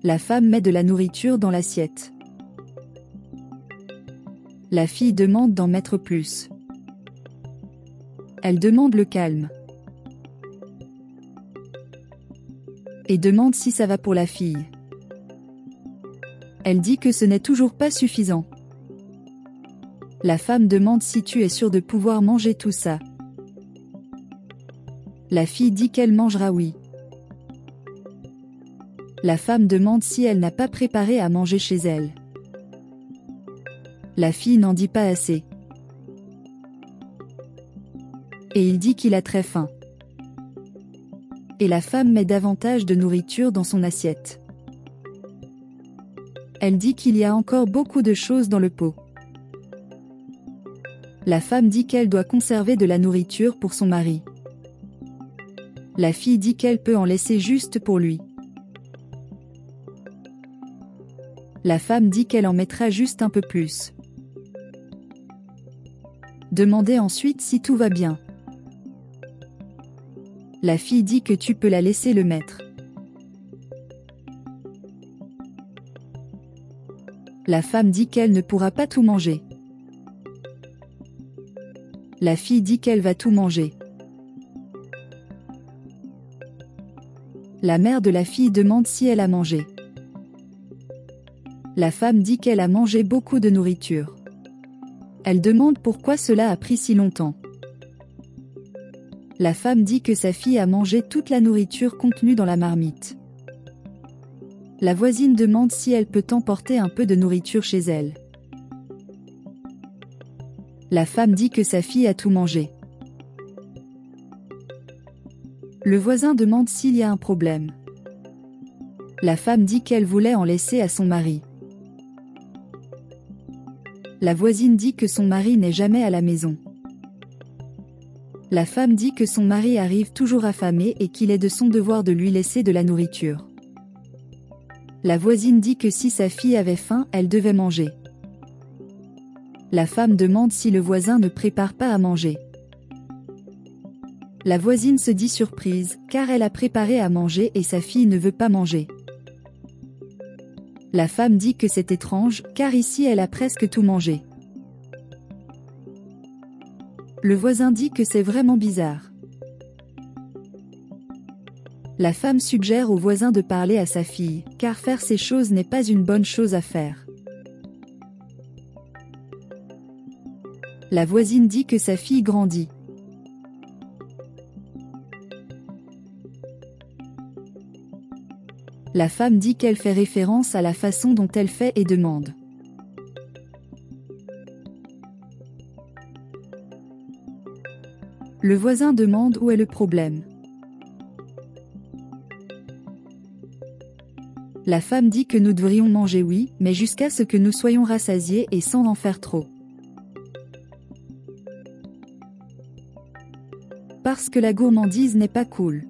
La femme met de la nourriture dans l'assiette. La fille demande d'en mettre plus. Elle demande le calme. Et demande si ça va pour la fille. Elle dit que ce n'est toujours pas suffisant. La femme demande si tu es sûre de pouvoir manger tout ça. La fille dit qu'elle mangera oui. La femme demande si elle n'a pas préparé à manger chez elle. La fille n'en dit pas assez. Et il dit qu'il a très faim. Et la femme met davantage de nourriture dans son assiette. Elle dit qu'il y a encore beaucoup de choses dans le pot. La femme dit qu'elle doit conserver de la nourriture pour son mari. La fille dit qu'elle peut en laisser juste pour lui. La femme dit qu'elle en mettra juste un peu plus. Demandez ensuite si tout va bien. La fille dit que tu peux la laisser le mettre. La femme dit qu'elle ne pourra pas tout manger. La fille dit qu'elle va tout manger. La mère de la fille demande si elle a mangé. La femme dit qu'elle a mangé beaucoup de nourriture. Elle demande pourquoi cela a pris si longtemps. La femme dit que sa fille a mangé toute la nourriture contenue dans la marmite. La voisine demande si elle peut emporter un peu de nourriture chez elle. La femme dit que sa fille a tout mangé. Le voisin demande s'il y a un problème. La femme dit qu'elle voulait en laisser à son mari. La voisine dit que son mari n'est jamais à la maison. La femme dit que son mari arrive toujours affamé et qu'il est de son devoir de lui laisser de la nourriture. La voisine dit que si sa fille avait faim, elle devait manger. La femme demande si le voisin ne prépare pas à manger. La voisine se dit surprise, car elle a préparé à manger et sa fille ne veut pas manger. La femme dit que c'est étrange, car ici elle a presque tout mangé. Le voisin dit que c'est vraiment bizarre. La femme suggère au voisin de parler à sa fille, car faire ces choses n'est pas une bonne chose à faire. La voisine dit que sa fille grandit. La femme dit qu'elle fait référence à la façon dont elle fait et demande. Le voisin demande où est le problème. La femme dit que nous devrions manger oui, mais jusqu'à ce que nous soyons rassasiés et sans en faire trop. Parce que la gourmandise n'est pas cool.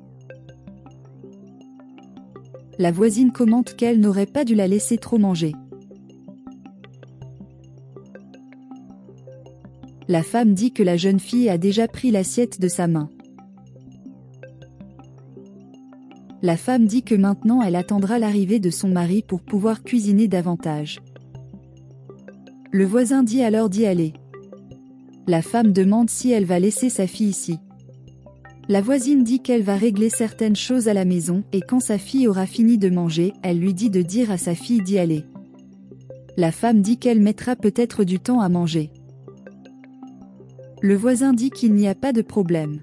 La voisine commente qu'elle n'aurait pas dû la laisser trop manger. La femme dit que la jeune fille a déjà pris l'assiette de sa main. La femme dit que maintenant elle attendra l'arrivée de son mari pour pouvoir cuisiner davantage. Le voisin dit alors d'y aller. La femme demande si elle va laisser sa fille ici. La voisine dit qu'elle va régler certaines choses à la maison et quand sa fille aura fini de manger, elle lui dit de dire à sa fille d'y aller. La femme dit qu'elle mettra peut-être du temps à manger. Le voisin dit qu'il n'y a pas de problème.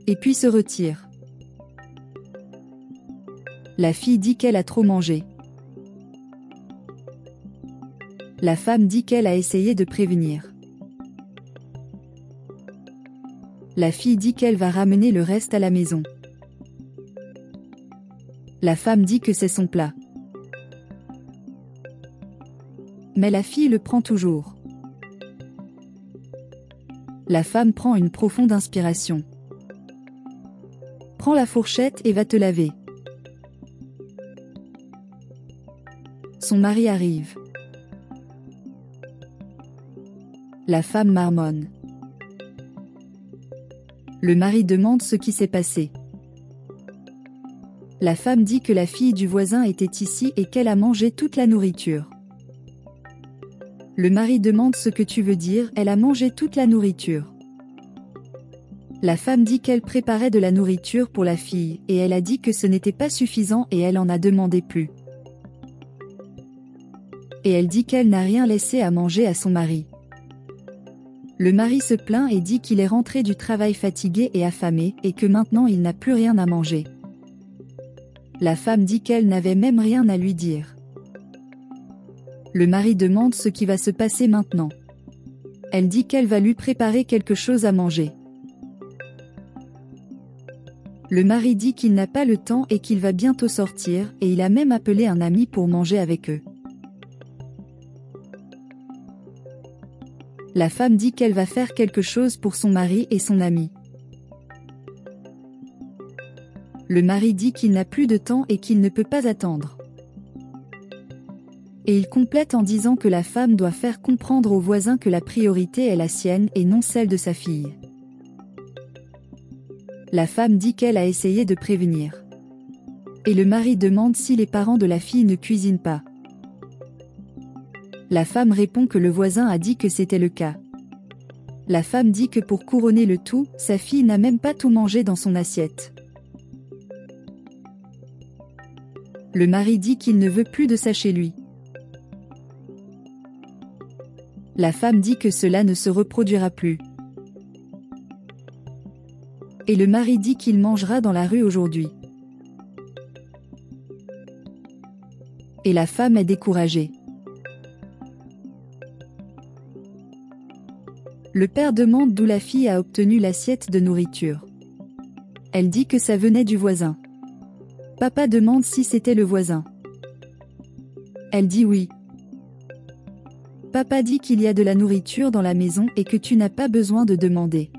Et puis se retire. La fille dit qu'elle a trop mangé. La femme dit qu'elle a essayé de prévenir. La fille dit qu'elle va ramener le reste à la maison. La femme dit que c'est son plat. Mais la fille le prend toujours. La femme prend une profonde inspiration. Prends la fourchette et va te laver. Son mari arrive. La femme marmonne. Le mari demande ce qui s'est passé. La femme dit que la fille du voisin était ici et qu'elle a mangé toute la nourriture. Le mari demande ce que tu veux dire, elle a mangé toute la nourriture. La femme dit qu'elle préparait de la nourriture pour la fille, et elle a dit que ce n'était pas suffisant et elle en a demandé plus. Et elle dit qu'elle n'a rien laissé à manger à son mari. Le mari se plaint et dit qu'il est rentré du travail fatigué et affamé, et que maintenant il n'a plus rien à manger. La femme dit qu'elle n'avait même rien à lui dire. Le mari demande ce qui va se passer maintenant. Elle dit qu'elle va lui préparer quelque chose à manger. Le mari dit qu'il n'a pas le temps et qu'il va bientôt sortir, et il a même appelé un ami pour manger avec eux. La femme dit qu'elle va faire quelque chose pour son mari et son ami. Le mari dit qu'il n'a plus de temps et qu'il ne peut pas attendre. Et il complète en disant que la femme doit faire comprendre aux voisins que la priorité est la sienne et non celle de sa fille. La femme dit qu'elle a essayé de prévenir. Et le mari demande si les parents de la fille ne cuisinent pas. La femme répond que le voisin a dit que c'était le cas. La femme dit que pour couronner le tout, sa fille n'a même pas tout mangé dans son assiette. Le mari dit qu'il ne veut plus de ça chez lui. La femme dit que cela ne se reproduira plus. Et le mari dit qu'il mangera dans la rue aujourd'hui. Et la femme est découragée. Le père demande d'où la fille a obtenu l'assiette de nourriture. Elle dit que ça venait du voisin. Papa demande si c'était le voisin. Elle dit oui. Papa dit qu'il y a de la nourriture dans la maison et que tu n'as pas besoin de demander.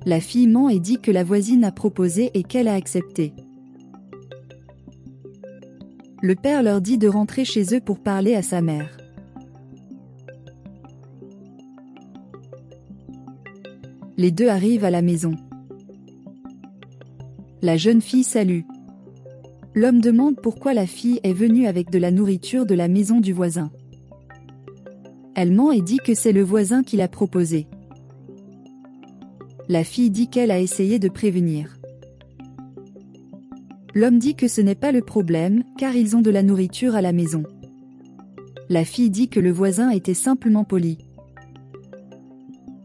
La fille ment et dit que la voisine a proposé et qu'elle a accepté. Le père leur dit de rentrer chez eux pour parler à sa mère. Les deux arrivent à la maison. La jeune fille salue. L'homme demande pourquoi la fille est venue avec de la nourriture de la maison du voisin. Elle ment et dit que c'est le voisin qui l'a proposé. La fille dit qu'elle a essayé de prévenir. L'homme dit que ce n'est pas le problème, car ils ont de la nourriture à la maison. La fille dit que le voisin était simplement poli.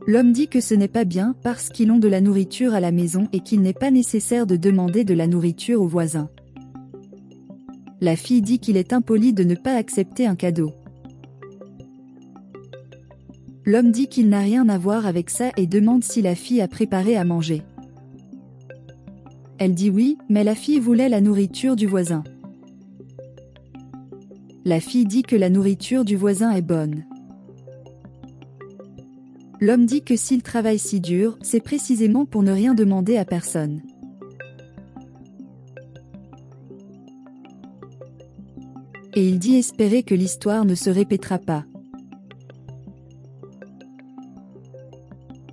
L'homme dit que ce n'est pas bien parce qu'ils ont de la nourriture à la maison et qu'il n'est pas nécessaire de demander de la nourriture au voisin. La fille dit qu'il est impoli de ne pas accepter un cadeau. L'homme dit qu'il n'a rien à voir avec ça et demande si la fille a préparé à manger. Elle dit oui, mais la fille voulait la nourriture du voisin. La fille dit que la nourriture du voisin est bonne. L'homme dit que s'il travaille si dur, c'est précisément pour ne rien demander à personne. Et il dit espérer que l'histoire ne se répétera pas.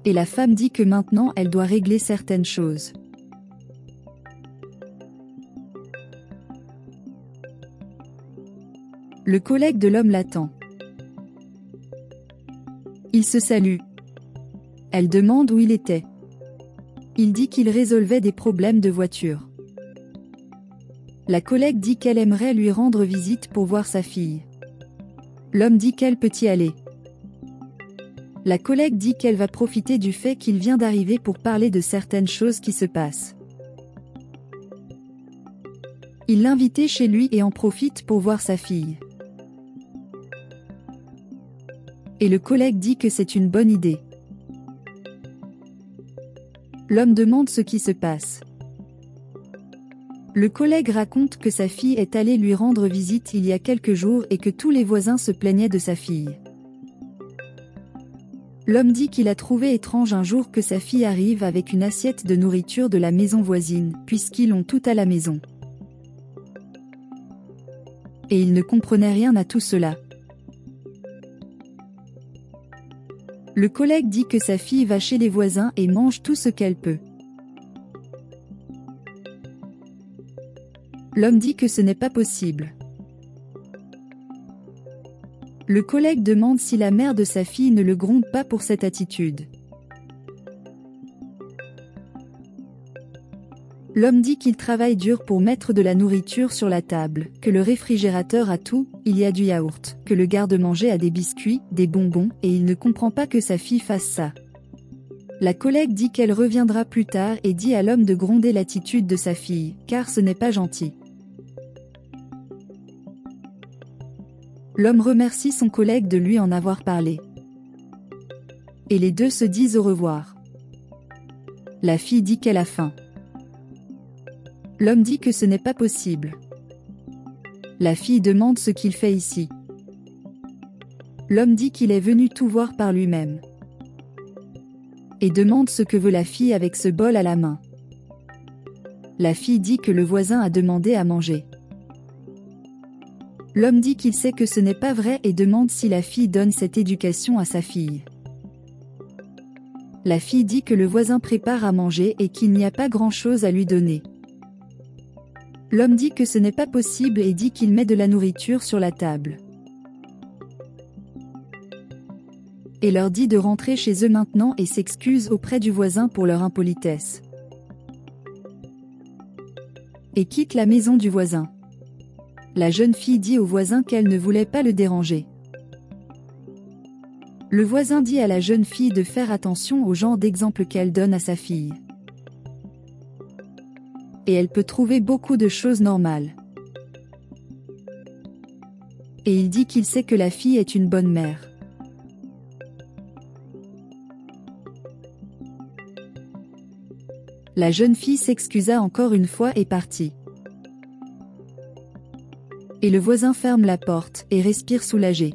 Et la femme dit que maintenant elle doit régler certaines choses. Le collègue de l'homme l'attend. Ils se saluent. Elle demande où il était. Il dit qu'il résolvait des problèmes de voiture. La collègue dit qu'elle aimerait lui rendre visite pour voir sa fille. L'homme dit qu'elle peut y aller. La collègue dit qu'elle va profiter du fait qu'il vient d'arriver pour parler de certaines choses qui se passent. Il l'invitait chez lui et en profite pour voir sa fille. Et le collègue dit que c'est une bonne idée. L'homme demande ce qui se passe. Le collègue raconte que sa fille est allée lui rendre visite il y a quelques jours et que tous les voisins se plaignaient de sa fille. L'homme dit qu'il a trouvé étrange un jour que sa fille arrive avec une assiette de nourriture de la maison voisine, puisqu'ils ont tout à la maison. Et il ne comprenait rien à tout cela. Le collègue dit que sa fille va chez les voisins et mange tout ce qu'elle peut. L'homme dit que ce n'est pas possible. Le collègue demande si la mère de sa fille ne le gronde pas pour cette attitude. L'homme dit qu'il travaille dur pour mettre de la nourriture sur la table, que le réfrigérateur a tout, il y a du yaourt, que le garde-manger a des biscuits, des bonbons, et il ne comprend pas que sa fille fasse ça. La collègue dit qu'elle reviendra plus tard et dit à l'homme de gronder l'attitude de sa fille, car ce n'est pas gentil. L'homme remercie son collègue de lui en avoir parlé. Et les deux se disent au revoir. La fille dit qu'elle a faim. L'homme dit que ce n'est pas possible. La fille demande ce qu'il fait ici. L'homme dit qu'il est venu tout voir par lui-même. Et demande ce que veut la fille avec ce bol à la main. La fille dit que le voisin a demandé à manger. L'homme dit qu'il sait que ce n'est pas vrai et demande si la fille donne cette éducation à sa fille. La fille dit que le voisin prépare à manger et qu'il n'y a pas grand-chose à lui donner. L'homme dit que ce n'est pas possible et dit qu'il met de la nourriture sur la table. Et leur dit de rentrer chez eux maintenant et s'excuse auprès du voisin pour leur impolitesse. Et quitte la maison du voisin. La jeune fille dit au voisin qu'elle ne voulait pas le déranger. Le voisin dit à la jeune fille de faire attention au genre d'exemple qu'elle donne à sa fille. Et elle peut trouver beaucoup de choses normales. Et il dit qu'il sait que la fille est une bonne mère. La jeune fille s'excusa encore une fois et partit. Et le voisin ferme la porte et respire soulagé.